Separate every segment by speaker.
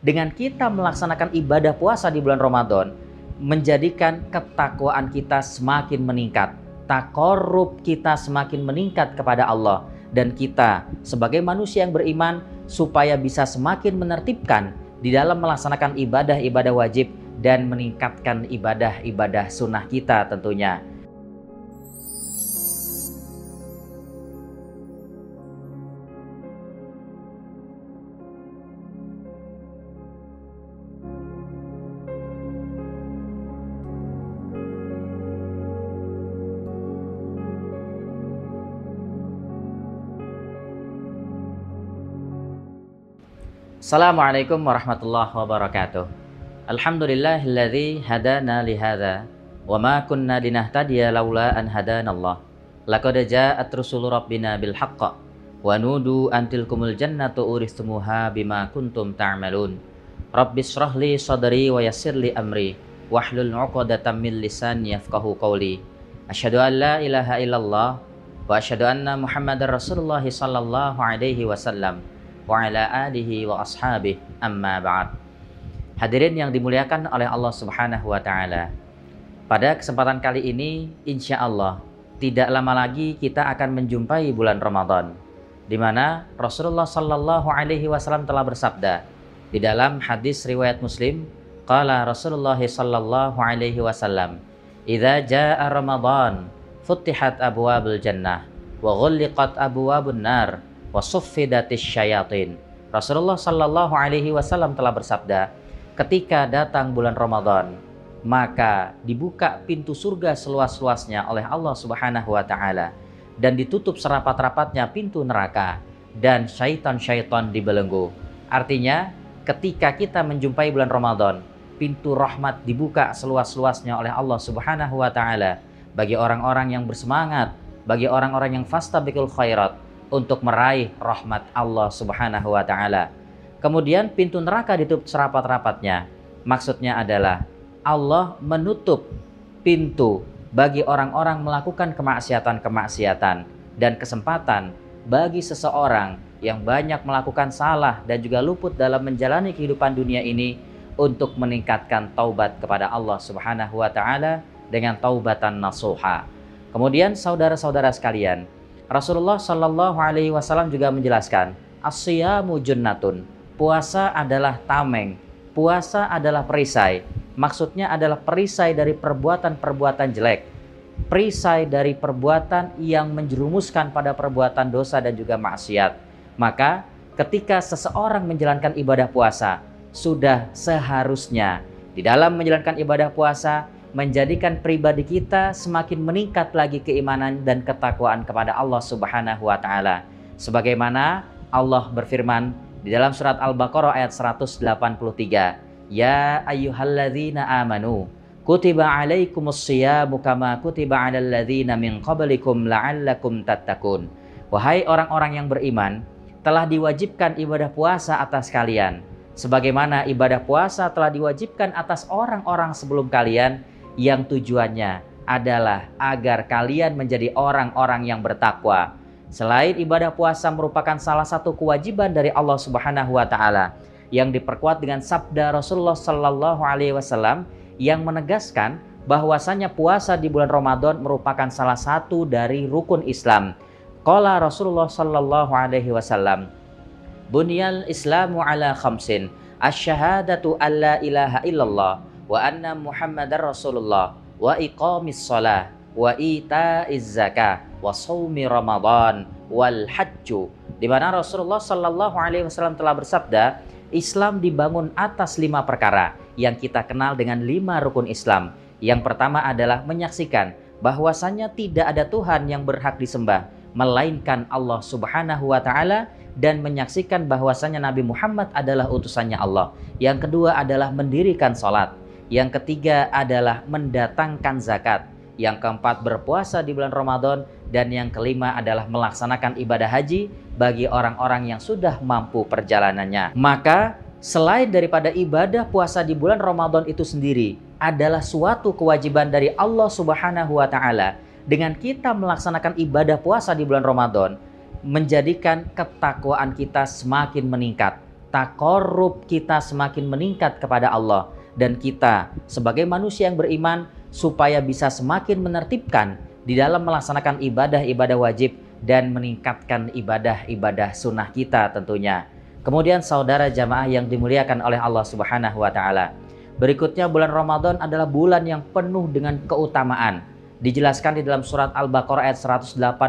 Speaker 1: Dengan kita melaksanakan ibadah puasa di bulan Ramadan, menjadikan ketakwaan kita semakin meningkat, takarrub kita semakin meningkat kepada Allah, dan kita sebagai manusia yang beriman supaya bisa semakin menertibkan di dalam melaksanakan ibadah-ibadah wajib dan meningkatkan ibadah-ibadah sunnah kita tentunya. Assalamualaikum warahmatullahi wabarakatuh. Alhamdulillahilladzi hadana lihadza wa ma kunna linahtadiya laula an hadanallah. Laqad ja'at rusulu rabbina bil haqq wa nudu an tilkumul jannatu uristumuha bima kuntum ta'malun. Rabbis shrah li sadri wa yassir li amri wahlul 'uqdatam min lisani yafqahu qawli. Asyhadu an la ilaha illallah wa asyhadu anna Muhammadar Rasulullah sallallahu alaihi wasallam wa ala alihi wa ashabih, amma ba'd. Hadirin yang dimuliakan oleh Allah Subhanahu wa taala. Pada kesempatan kali ini insya Allah tidak lama lagi kita akan menjumpai bulan Ramadan, di mana Rasulullah sallallahu alaihi wasallam telah bersabda di dalam hadis riwayat Muslim, qala Rasulullah sallallahu alaihi wasallam, "Idza jaa Ramadan futtihat abwabul jannah wa ghulliqat abwabun nar wa suffidatis syayatin." Rasulullah sallallahu alaihi wasallam telah bersabda, ketika datang bulan Ramadan, maka dibuka pintu surga seluas-luasnya oleh Allah Subhanahu wa taala, dan ditutup serapat-rapatnya pintu neraka, dan syaitan-syaitan dibelenggu. Artinya, ketika kita menjumpai bulan Ramadan, pintu rahmat dibuka seluas-luasnya oleh Allah Subhanahu wa taala bagi orang-orang yang bersemangat, bagi orang-orang yang fastabiqul khairat, untuk meraih rahmat Allah Subhanahu wa taala. Kemudian pintu neraka ditutup serapat-rapatnya. Maksudnya adalah Allah menutup pintu bagi orang-orang melakukan kemaksiatan-kemaksiatan, dan kesempatan bagi seseorang yang banyak melakukan salah dan juga luput dalam menjalani kehidupan dunia ini untuk meningkatkan taubat kepada Allah Subhanahu wa taala dengan taubatan nasuha. Kemudian saudara-saudara sekalian, Rasulullah Shallallahu Alaihi Wasallam juga menjelaskan, as-siyamu junnatun, puasa adalah tameng, puasa adalah perisai. Maksudnya adalah perisai dari perbuatan-perbuatan jelek, perisai dari perbuatan yang menjerumuskan pada perbuatan dosa dan juga maksiat. Maka ketika seseorang menjalankan ibadah puasa, sudah seharusnya di dalam menjalankan ibadah puasa menjadikan pribadi kita semakin meningkat lagi keimanan dan ketakwaan kepada Allah Subhanahu wa taala. Sebagaimana Allah berfirman di dalam surat Al-Baqarah ayat 183, "Ya ayyuhalladzina amanu kutiba alaikumusyiyamu kama kutiba 'alal ladzina min qablikum la'allakum tattaqun." Wahai orang-orang yang beriman, telah diwajibkan ibadah puasa atas kalian, sebagaimana ibadah puasa telah diwajibkan atas orang-orang sebelum kalian, yang tujuannya adalah agar kalian menjadi orang-orang yang bertakwa. Selain ibadah puasa merupakan salah satu kewajiban dari Allah Subhanahu wa taala yang diperkuat dengan sabda Rasulullah sallallahu alaihi wasallam yang menegaskan bahwasanya puasa di bulan Ramadan merupakan salah satu dari rukun Islam. Qala Rasulullah sallallahu alaihi wasallam, "Bunyal Islamu ala khamsin, asyhadatu alla ilaha illallah wa anna Muhammadar Rasulullah wa iqamis shalah wa itaiz zakah wa shaumi Ramadan wal hajju." Di mana Rasulullah sallallahu alaihi wasallam telah bersabda, Islam dibangun atas 5 perkara yang kita kenal dengan 5 rukun Islam. Yang pertama adalah menyaksikan bahwasanya tidak ada Tuhan yang berhak disembah melainkan Allah Subhanahu wa taala, dan menyaksikan bahwasanya Nabi Muhammad adalah utusannya Allah. Yang kedua adalah mendirikan salat. Yang ketiga adalah mendatangkan zakat. Yang keempat berpuasa di bulan Ramadan. Dan yang kelima adalah melaksanakan ibadah haji bagi orang-orang yang sudah mampu perjalanannya. Maka selain daripada ibadah puasa di bulan Ramadan itu sendiri adalah suatu kewajiban dari Allah Subhanahu wa taala, dengan kita melaksanakan ibadah puasa di bulan Ramadan menjadikan ketakwaan kita semakin meningkat, Taqarrub kita semakin meningkat kepada Allah. Dan kita sebagai manusia yang beriman supaya bisa semakin menertibkan di dalam melaksanakan ibadah-ibadah wajib dan meningkatkan ibadah-ibadah sunnah kita tentunya. Kemudian saudara jamaah yang dimuliakan oleh Allah Subhanahu wa Ta'ala, berikutnya bulan Ramadan adalah bulan yang penuh dengan keutamaan. Dijelaskan di dalam surat Al-Baqarah ayat 185.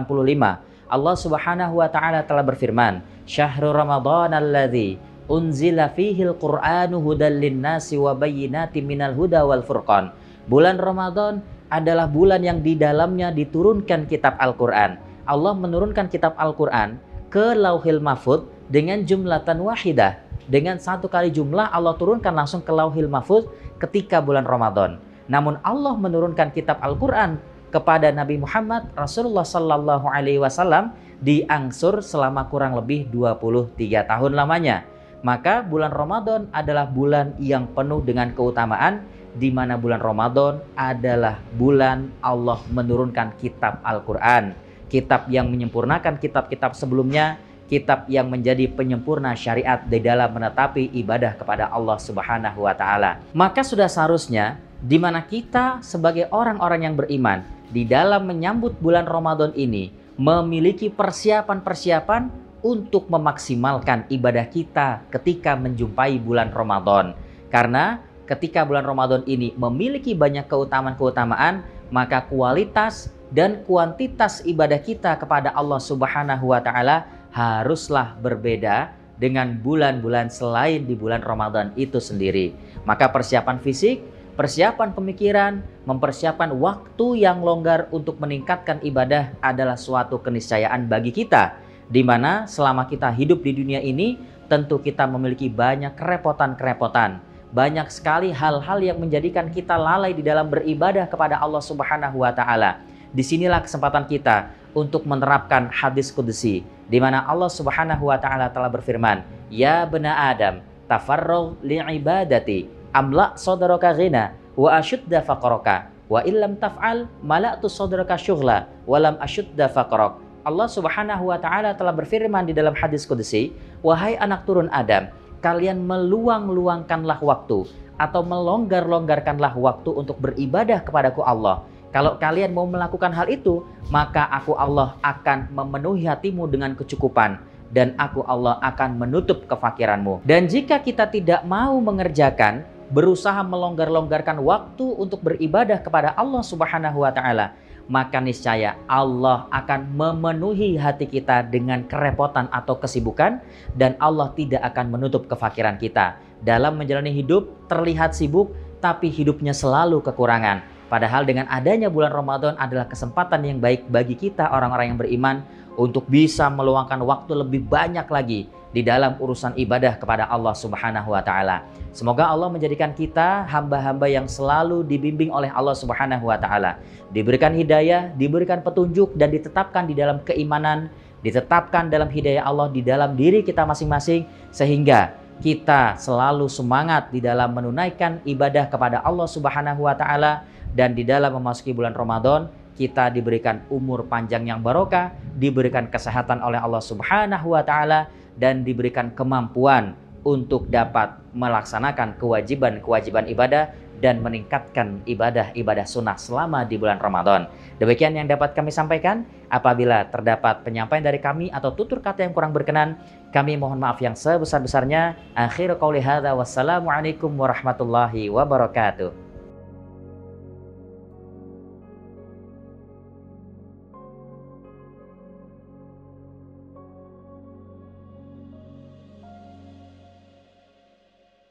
Speaker 1: Allah Subhanahu wa Ta'ala telah berfirman, "Syahrul Ramadan alladzi unzila fihil Qur'anu hudal linnasi wa bayyinatin minal huda wal furqan." Bulan Ramadan adalah bulan yang di dalamnya diturunkan kitab Al-Qur'an. Allah menurunkan kitab Al-Qur'an ke Lauhil Mahfuz dengan jumlatan wahidah. Dengan satu kali jumlah Allah turunkan langsung ke Lauhil Mahfuz ketika bulan Ramadan. Namun Allah menurunkan kitab Al-Qur'an kepada Nabi Muhammad Rasulullah Sallallahu Alaihi Wasallam diangsur selama kurang lebih 23 tahun lamanya. Maka bulan Ramadan adalah bulan yang penuh dengan keutamaan, di mana bulan Ramadan adalah bulan Allah menurunkan kitab Al-Quran, kitab yang menyempurnakan kitab-kitab sebelumnya, kitab yang menjadi penyempurna syariat di dalam menetapi ibadah kepada Allah Subhanahu wa Ta'ala. Maka sudah seharusnya di mana kita sebagai orang-orang yang beriman di dalam menyambut bulan Ramadan ini memiliki persiapan-persiapan untuk memaksimalkan ibadah kita ketika menjumpai bulan Ramadan. Karena ketika bulan Ramadan ini memiliki banyak keutamaan-keutamaan, maka kualitas dan kuantitas ibadah kita kepada Allah Subhanahu wa Ta'ala haruslah berbeda dengan bulan-bulan selain di bulan Ramadan itu sendiri. Maka persiapan fisik, persiapan pemikiran, mempersiapkan waktu yang longgar untuk meningkatkan ibadah adalah suatu keniscayaan bagi kita, di mana selama kita hidup di dunia ini tentu kita memiliki banyak kerepotan-kerepotan, banyak sekali hal-hal yang menjadikan kita lalai di dalam beribadah kepada Allah Subhanahu wa Ta'ala. Disinilah kesempatan kita untuk menerapkan hadis qudsi, di mana Allah Subhanahu wa Ta'ala telah berfirman, "Ya bena Adam, tafarragh li'ibadati, amla sadraka ghina wa ashudda faqraka, wa illam taf'al mala'tu sadraka syughla wa lam ashudda faqrak." Allah Subhanahu wa Ta'ala telah berfirman di dalam hadis qudsi, "Wahai anak turun Adam, kalian meluang-luangkanlah waktu atau melonggar-longgarkanlah waktu untuk beribadah kepadaku Allah. Kalau kalian mau melakukan hal itu, maka aku Allah akan memenuhi hatimu dengan kecukupan, dan aku Allah akan menutup kefakiranmu." Dan jika kita tidak mau mengerjakan, berusaha melonggar-longgarkan waktu untuk beribadah kepada Allah Subhanahu wa Ta'ala, maka niscaya Allah akan memenuhi hati kita dengan kerepotan atau kesibukan, dan Allah tidak akan menutup kefakiran kita. Dalam menjalani hidup terlihat sibuk, tapi hidupnya selalu kekurangan. Padahal dengan adanya bulan Ramadan adalah kesempatan yang baik bagi kita orang-orang yang beriman untuk bisa meluangkan waktu lebih banyak lagi di dalam urusan ibadah kepada Allah Subhanahu wa Ta'ala. Semoga Allah menjadikan kita hamba-hamba yang selalu dibimbing oleh Allah Subhanahu wa Ta'ala, diberikan hidayah, diberikan petunjuk, dan ditetapkan di dalam keimanan, ditetapkan dalam hidayah Allah di dalam diri kita masing-masing, sehingga kita selalu semangat di dalam menunaikan ibadah kepada Allah Subhanahu wa Ta'ala. Dan di dalam memasuki bulan Ramadan, kita diberikan umur panjang yang barokah, diberikan kesehatan oleh Allah Subhanahu wa Ta'ala, dan diberikan kemampuan untuk dapat melaksanakan kewajiban-kewajiban ibadah dan meningkatkan ibadah-ibadah sunnah selama di bulan Ramadan. Demikian yang dapat kami sampaikan. Apabila terdapat penyampaian dari kami atau tutur kata yang kurang berkenan, kami mohon maaf yang sebesar-besarnya. Akhir qouli hadza, wassalamualaikum warahmatullahi wabarakatuh.